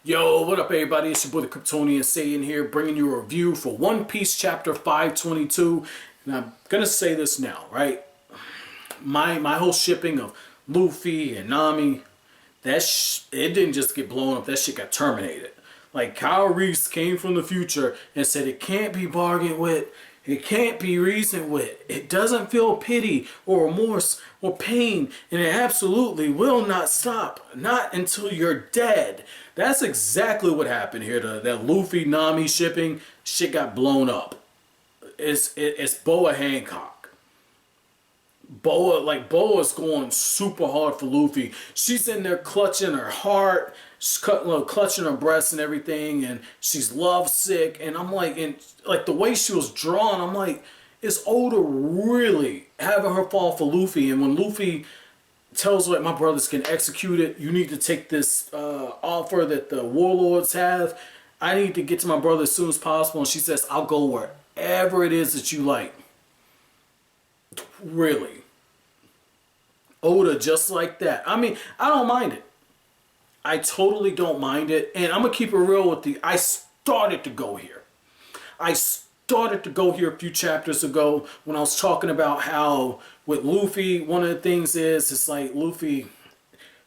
Yo, what up everybody? It's your boy the Kryptonian Saiyan here, bringing you a review for One Piece chapter 522. And I'm gonna say this now, right? My whole shipping of Luffy and Nami, it didn't just get blown up, that shit got terminated. Like, Kyle Reese came from the future and said it can't be bargained with, it can't be reasoned with, it doesn't feel pity or remorse or pain, and it absolutely will not stop, not until you're dead. That's exactly what happened here. That Luffy Nami shipping shit got blown up. It's Boa Hancock. Boa's going super hard for Luffy. She's in there clutching her heart, clutching her breasts and everything, and she's lovesick. And I'm like, the way she was drawn, I'm like, is Oda really having her fall for Luffy? And when Luffy tells her, my brothers can execute it, you need to take this offer that the warlords have, I need to get to my brother as soon as possible. And she says, I'll go wherever it is that you like. Really? Oda, just like that. I mean, I don't mind it. I totally don't mind it. And I'm going to keep it real with you. I started to go here. I started to go here a few chapters ago when I was talking about how with Luffy, one of the things is, it's like Luffy,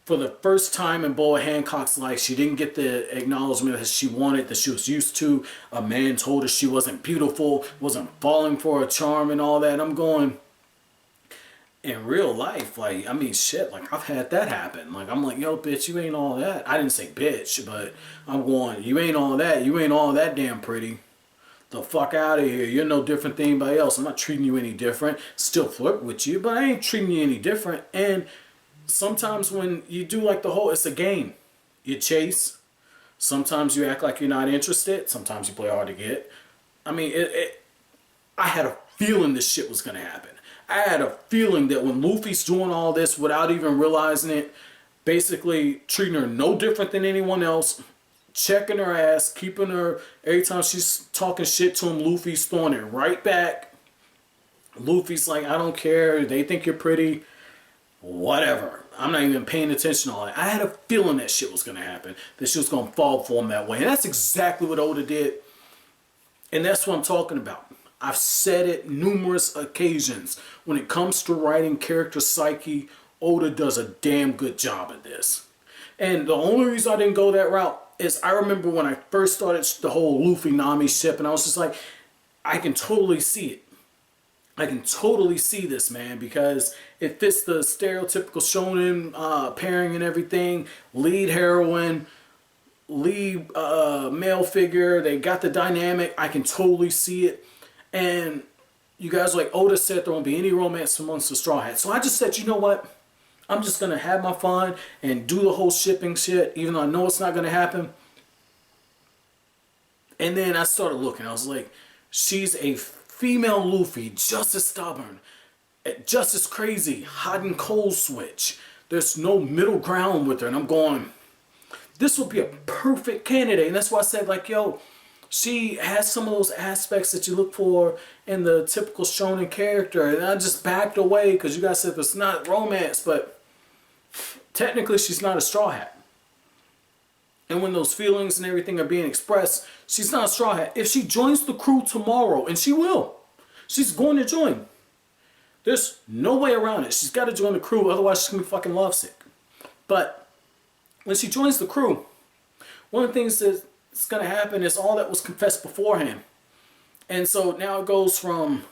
for the first time in Boa Hancock's life, she didn't get the acknowledgement that she wanted, that she was used to. A man told her she wasn't beautiful, wasn't falling for her charm and all that. I'm going, in real life, like, I mean, shit, like, I've had that happen. Like, I'm like, yo, bitch, you ain't all that. I didn't say bitch, but I'm going, you ain't all that. You ain't all that damn pretty. The fuck out of here. You're no different than anybody else. I'm not treating you any different. Still flirt with you, but I ain't treating you any different. And sometimes when you do like the whole, it's a game. You chase. Sometimes you act like you're not interested. Sometimes you play hard to get. I mean, I had a feeling this shit was going to happen. I had a feeling that when Luffy's doing all this without even realizing it, basically treating her no different than anyone else, checking her ass, keeping her, every time she's talking shit to him, Luffy's throwing it right back. Luffy's like, I don't care, they think you're pretty, whatever. I'm not even paying attention to all that. I had a feeling that shit was going to happen, that she was going to fall for him that way. And that's exactly what Oda did. And that's what I'm talking about. I've said it numerous occasions. When it comes to writing character psyche, Oda does a damn good job at this. And the only reason I didn't go that route is I remember when I first started the whole Luffy Nami ship, and I was just like, I can totally see it. I can totally see this, man, because it fits the stereotypical shonen pairing and everything. Lead heroine, lead male figure, they got the dynamic. I can totally see it. And you guys, like Oda said, there won't be any romance amongst the Straw Hats. So I just said, you know what? I'm just going to have my fun and do the whole shipping shit, even though I know it's not going to happen. And then I started looking. I was like, she's a female Luffy, just as stubborn, just as crazy, hot and cold switch. There's no middle ground with her. And I'm going, this would be a perfect candidate. And that's why I said, like, yo, she has some of those aspects that you look for in the typical shonen character. And I just backed away because you guys said it's not romance, but technically she's not a Straw Hat. And when those feelings and everything are being expressed, she's not a Straw Hat. If she joins the crew tomorrow, and she will, she's going to join. There's no way around it. She's got to join the crew, otherwise she's going to be fucking lovesick. But when she joins the crew, one of the things that's going to happen is all that was confessed beforehand. And so now it goes from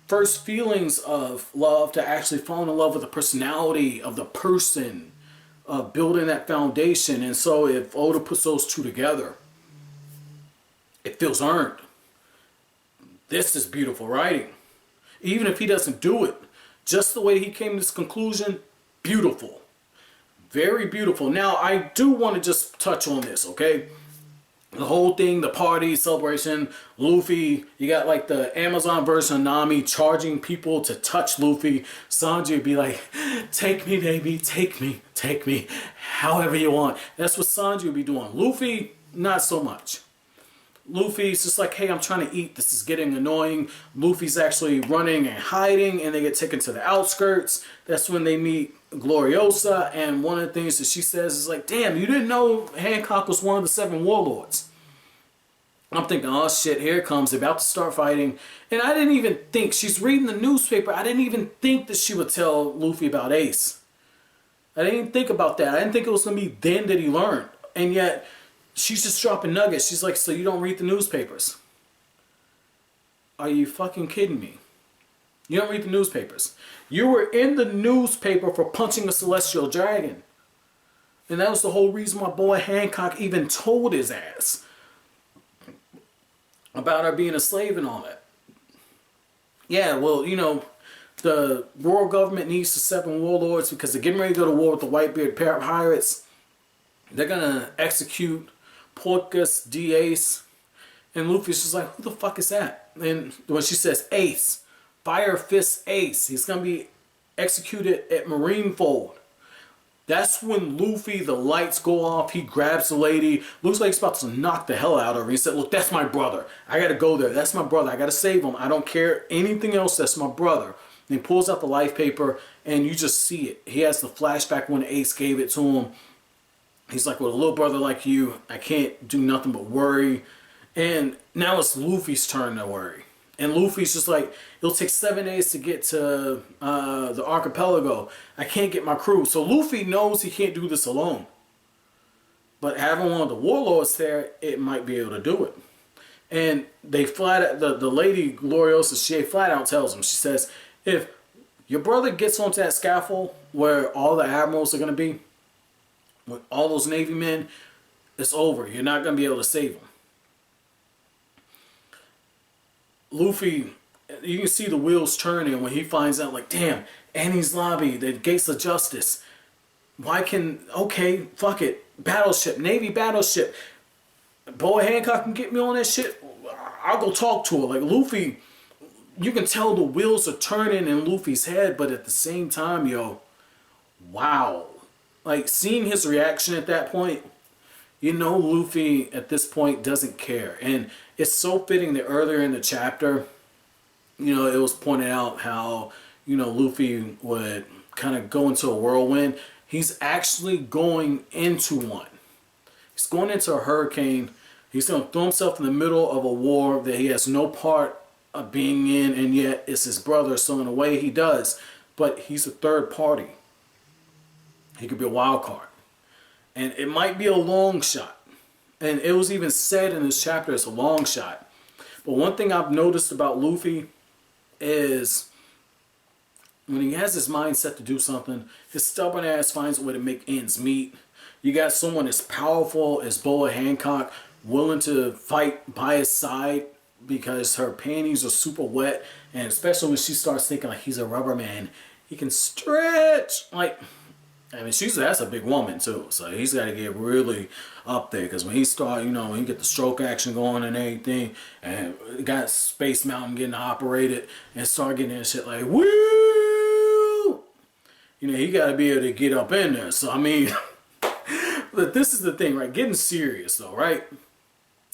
first feelings of love to actually falling in love with the personality of the person, building that foundation. And so if Oda puts those two together, it feels earned. This is beautiful writing. Even if he doesn't do it, just the way he came to this conclusion, beautiful. Very beautiful. Now, I do want to just touch on this, okay? The whole thing, the party, celebration, Luffy, you got like the Amazon version of Nami charging people to touch Luffy. Sanji would be like, take me, baby, take me, however you want. That's what Sanji would be doing. Luffy, not so much. Luffy's just like, hey, I'm trying to eat. This is getting annoying. Luffy's actually running and hiding, and they get taken to the outskirts. That's when they meet Gloriosa, and one of the things that she says is like, damn, you didn't know Hancock was one of the 7 warlords. I'm thinking, oh shit, here it comes. They're about to start fighting. And I didn't even think, she's reading the newspaper, I didn't even think that she would tell Luffy about Ace. I didn't even think about that. I didn't think it was going to be then that he learned. And yet, she's just dropping nuggets. She's like, so you don't read the newspapers? Are you fucking kidding me? You don't read the newspapers. You were in the newspaper for punching a celestial dragon. And that was the whole reason my boy Hancock even told his ass about her being a slave and all that. Yeah, well, you know, the world government needs the 7 warlords because they're getting ready to go to war with the Whitebeard Pirates. They're going to execute Porcus D. Ace. And Luffy's just like, who the fuck is that? And when she says Ace, Fire Fist Ace, he's going to be executed at Marineford. That's when Luffy, the lights go off, he grabs the lady, looks like he's about to knock the hell out of her. He said, look, that's my brother. I gotta go there. That's my brother. I gotta save him. I don't care anything else. That's my brother. And he pulls out the life paper, and you just see it. He has the flashback when Ace gave it to him. He's like, with a little brother like you, I can't do nothing but worry. And now it's Luffy's turn to worry. And Luffy's just like, it'll take 7 days to get to the archipelago. I can't get my crew. So Luffy knows he can't do this alone. But having one of the warlords there, it might be able to do it. And they the lady Gloriosa, she flat out tells him, she says, if your brother gets onto that scaffold where all the admirals are going to be, with all those Navy men, it's over. You're not going to be able to save him. Luffy, you can see the wheels turning when he finds out, like, damn, Annie's Lobby, the Gates of Justice. Okay, fuck it. Battleship, Navy battleship. Boy Hancock can get me on that shit. I'll go talk to her. Like, Luffy, you can tell the wheels are turning in Luffy's head, but at the same time, yo, wow. Like, seeing his reaction at that point, you know Luffy at this point doesn't care. And it's so fitting that earlier in the chapter, you know, it was pointed out how, you know, Luffy would kind of go into a whirlwind. He's actually going into one. He's going into a hurricane. He's going to throw himself in the middle of a war that he has no part of being in, and yet it's his brother, so in a way he does. But he's a third party. He could be a wild card. And it might be a long shot. And it was even said in this chapter it's a long shot. But one thing I've noticed about Luffy is when he has his mind set to do something, his stubborn ass finds a way to make ends meet. You got someone as powerful as Boa Hancock willing to fight by his side because her panties are super wet. And especially when she starts thinking like he's a rubber man, he can stretch. Like, I mean, that's a big woman too, so he's got to get really up there. Because when he start, you know, when he get the stroke action going and everything, and got Space Mountain getting operated and start getting that shit like, woo! You know, he got to be able to get up in there. So, I mean, but this is the thing, right? Getting serious though, right?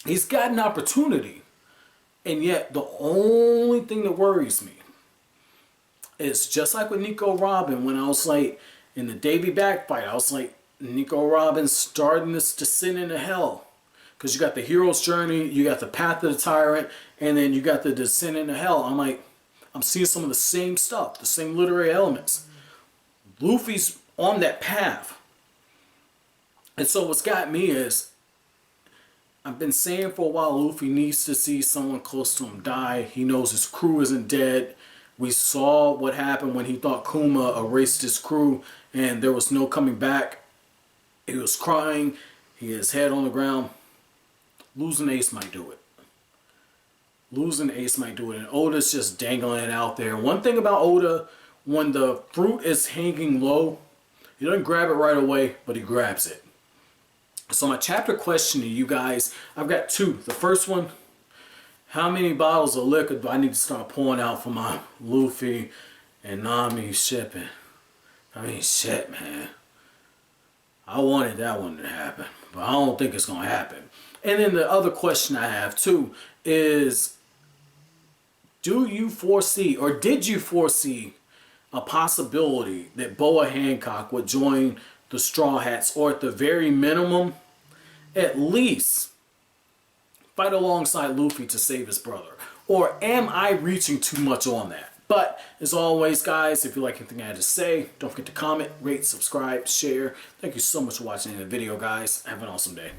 He's got an opportunity. And yet, the only thing that worries me is just like with Nico Robin, when I was like, in the Davy Back fight, I was like, Nico Robin's starting this descent into hell. Because you got the hero's journey, you got the path of the tyrant, and then you got the descent into hell. I'm like, I'm seeing some of the same stuff, the same literary elements. Luffy's on that path. And so what's got me is, I've been saying for a while, Luffy needs to see someone close to him die. He knows his crew isn't dead. We saw what happened when he thought Kuma erased his crew and there was no coming back. He was crying. He had his head on the ground. Losing Ace might do it. Losing Ace might do it. And Oda's just dangling it out there. One thing about Oda, when the fruit is hanging low, he doesn't grab it right away, but he grabs it. So my chapter question to you guys, I've got 2. The first one, how many bottles of liquor do I need to start pouring out for my Luffy and Nami shipping? I mean, shit, man. I wanted that one to happen, but I don't think it's going to happen. And then the other question I have too is, do you foresee, or did you foresee, a possibility that Boa Hancock would join the Straw Hats, or at the very minimum, at least fight alongside Luffy to save his brother? Or am I reaching too much on that? But as always, guys, if you like anything I had to say, don't forget to comment, rate, subscribe, share. Thank you so much for watching the video, guys. Have an awesome day.